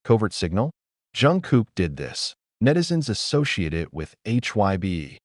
Covert signal? Jungkook did this. Netizens associate it with HYBE.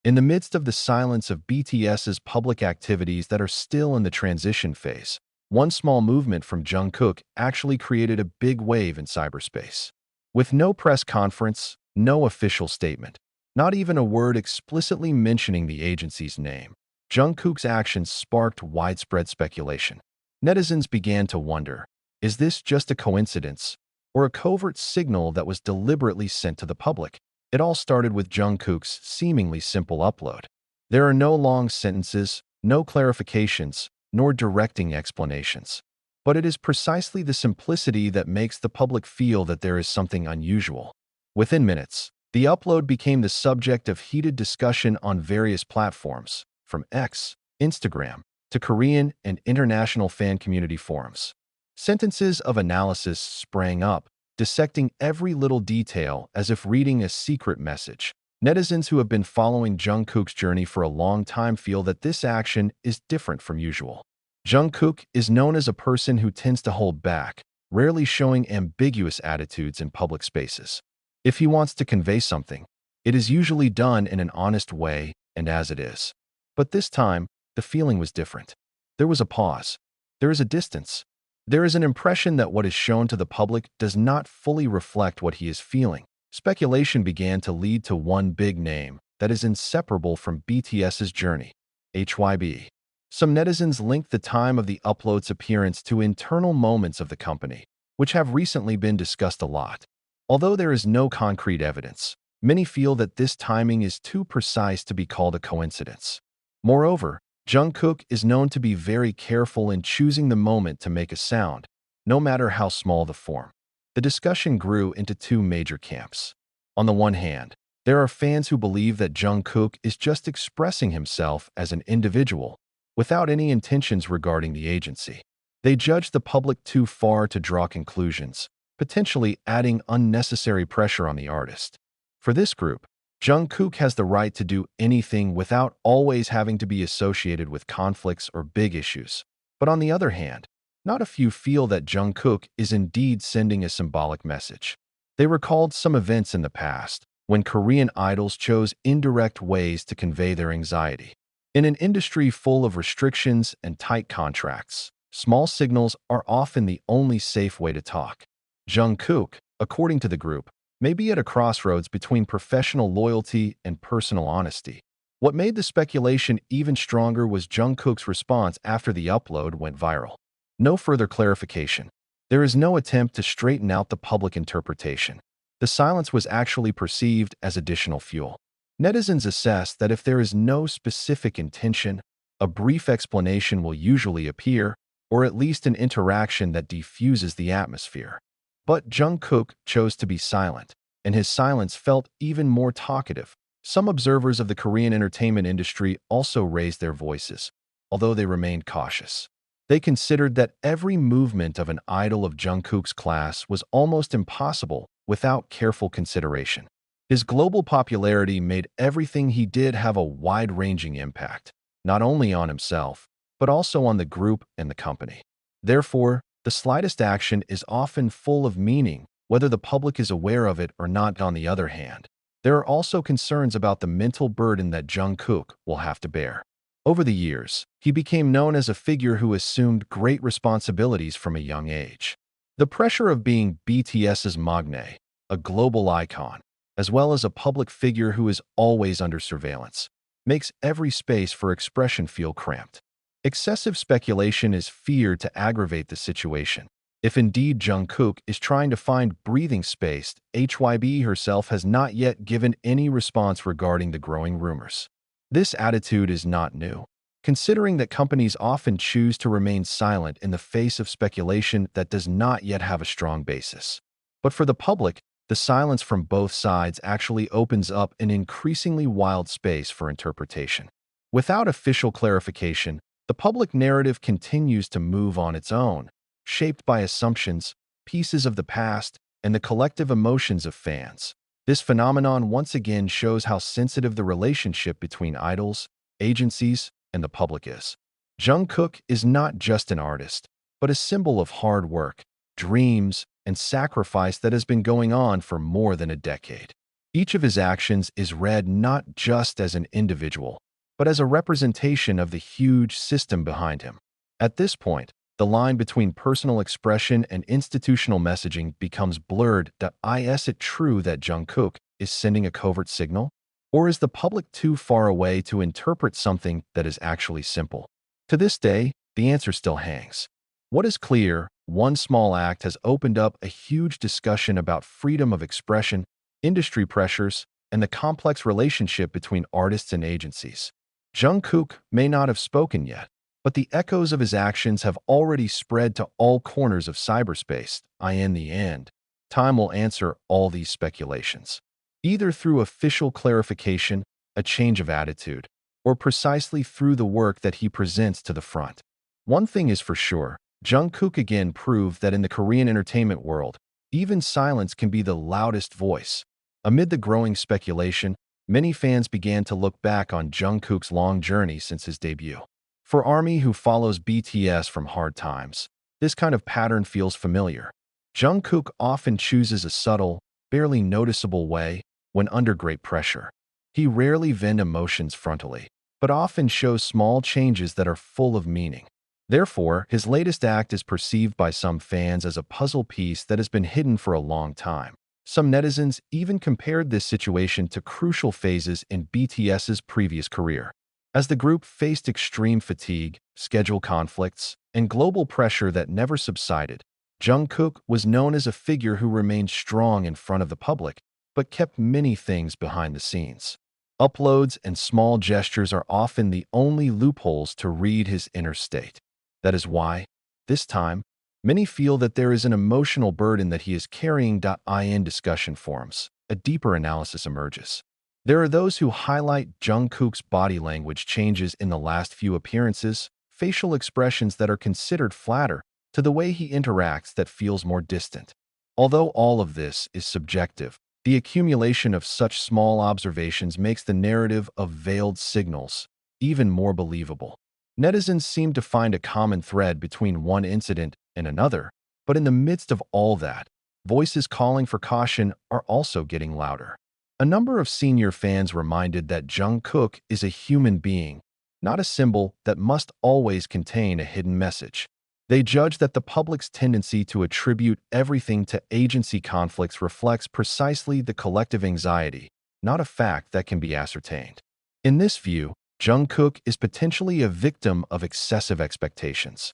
In the midst of the silence of BTS's public activities that are still in the transition phase, one small movement from Jungkook actually created a big wave in cyberspace. With no press conference, no official statement, not even a word explicitly mentioning the agency's name, Jungkook's actions sparked widespread speculation. Netizens began to wonder, is this just a coincidence or a covert signal that was deliberately sent to the public? It all started with Jungkook's seemingly simple upload. There are no long sentences, no clarifications, nor directing explanations. But it is precisely the simplicity that makes the public feel that there is something unusual. Within minutes, the upload became the subject of heated discussion on various platforms, from X, Instagram, to Korean and international fan community forums. Sentences of analysis sprang up, dissecting every little detail as if reading a secret message. Netizens who have been following Jungkook's journey for a long time feel that this action is different from usual. Jungkook is known as a person who tends to hold back, rarely showing ambiguous attitudes in public spaces. If he wants to convey something, it is usually done in an honest way and as it is. But this time, the feeling was different. There was a pause. There is a distance. There is an impression that what is shown to the public does not fully reflect what he is feeling. Speculation began to lead to one big name that is inseparable from BTS's journey: HYBE. Some netizens linked the time of the upload's appearance to internal moments of the company, which have recently been discussed a lot. Although there is no concrete evidence, many feel that this timing is too precise to be called a coincidence. Moreover, Jungkook is known to be very careful in choosing the moment to make a sound, no matter how small the form. The discussion grew into two major camps. On the one hand, there are fans who believe that Jungkook is just expressing himself as an individual, without any intentions regarding the agency. They judge the public too far to draw conclusions, potentially adding unnecessary pressure on the artist. For this group, Jungkook has the right to do anything without always having to be associated with conflicts or big issues. But on the other hand, not a few feel that Jungkook is indeed sending a symbolic message. They recalled some events in the past when Korean idols chose indirect ways to convey their anxiety. In an industry full of restrictions and tight contracts, small signals are often the only safe way to talk. Jungkook, according to the group, may be at a crossroads between professional loyalty and personal honesty. What made the speculation even stronger was Jungkook's response after the upload went viral. No further clarification. There is no attempt to straighten out the public interpretation. The silence was actually perceived as additional fuel. Netizens assess that if there is no specific intention, a brief explanation will usually appear, or at least an interaction that diffuses the atmosphere. But Jungkook chose to be silent, and his silence felt even more talkative. Some observers of the Korean entertainment industry also raised their voices, although they remained cautious. They considered that every movement of an idol of Jungkook's class was almost impossible without careful consideration. His global popularity made everything he did have a wide-ranging impact, not only on himself, but also on the group and the company. Therefore, the slightest action is often full of meaning, whether the public is aware of it or not. On the other hand, there are also concerns about the mental burden that Jungkook will have to bear. Over the years, he became known as a figure who assumed great responsibilities from a young age. The pressure of being BTS's magne, a global icon, as well as a public figure who is always under surveillance, makes every space for expression feel cramped. Excessive speculation is feared to aggravate the situation. If indeed Jungkook is trying to find breathing space, HYBE herself has not yet given any response regarding the growing rumors. This attitude is not new, considering that companies often choose to remain silent in the face of speculation that does not yet have a strong basis. But for the public, the silence from both sides actually opens up an increasingly wild space for interpretation. Without official clarification, the public narrative continues to move on its own, shaped by assumptions, pieces of the past, and the collective emotions of fans. This phenomenon once again shows how sensitive the relationship between idols, agencies, and the public is. Jungkook is not just an artist, but a symbol of hard work, dreams, and sacrifice that has been going on for more than a decade. Each of his actions is read not just as an individual, but as a representation of the huge system behind him. At this point, the line between personal expression and institutional messaging becomes blurred. Is it true that Jungkook is sending a covert signal? Or is the public too far away to interpret something that is actually simple? To this day, the answer still hangs. What is clear, one small act has opened up a huge discussion about freedom of expression, industry pressures, and the complex relationship between artists and agencies. Jungkook may not have spoken yet, but the echoes of his actions have already spread to all corners of cyberspace. In the end, time will answer all these speculations, either through official clarification, a change of attitude, or precisely through the work that he presents to the front. One thing is for sure, Jungkook again proved that in the Korean entertainment world, even silence can be the loudest voice. Amid the growing speculation, many fans began to look back on Jungkook's long journey since his debut. For ARMY who follows BTS from hard times, this kind of pattern feels familiar. Jungkook often chooses a subtle, barely noticeable way when under great pressure. He rarely vents emotions frontally, but often shows small changes that are full of meaning. Therefore, his latest act is perceived by some fans as a puzzle piece that has been hidden for a long time. Some netizens even compared this situation to crucial phases in BTS's previous career. As the group faced extreme fatigue, schedule conflicts, and global pressure that never subsided, Jungkook was known as a figure who remained strong in front of the public, but kept many things behind the scenes. Uploads and small gestures are often the only loopholes to read his inner state. That is why, this time, many feel that there is an emotional burden that he is carrying. In discussion forums, a deeper analysis emerges. There are those who highlight Jungkook's body language changes in the last few appearances, facial expressions that are considered flatter, to the way he interacts that feels more distant. Although all of this is subjective, the accumulation of such small observations makes the narrative of veiled signals even more believable. Netizens seem to find a common thread between one incident and another, but in the midst of all that, voices calling for caution are also getting louder. A number of senior fans reminded that Jungkook is a human being, not a symbol that must always contain a hidden message. They judge that the public's tendency to attribute everything to agency conflicts reflects precisely the collective anxiety, not a fact that can be ascertained. In this view, Jungkook is potentially a victim of excessive expectations.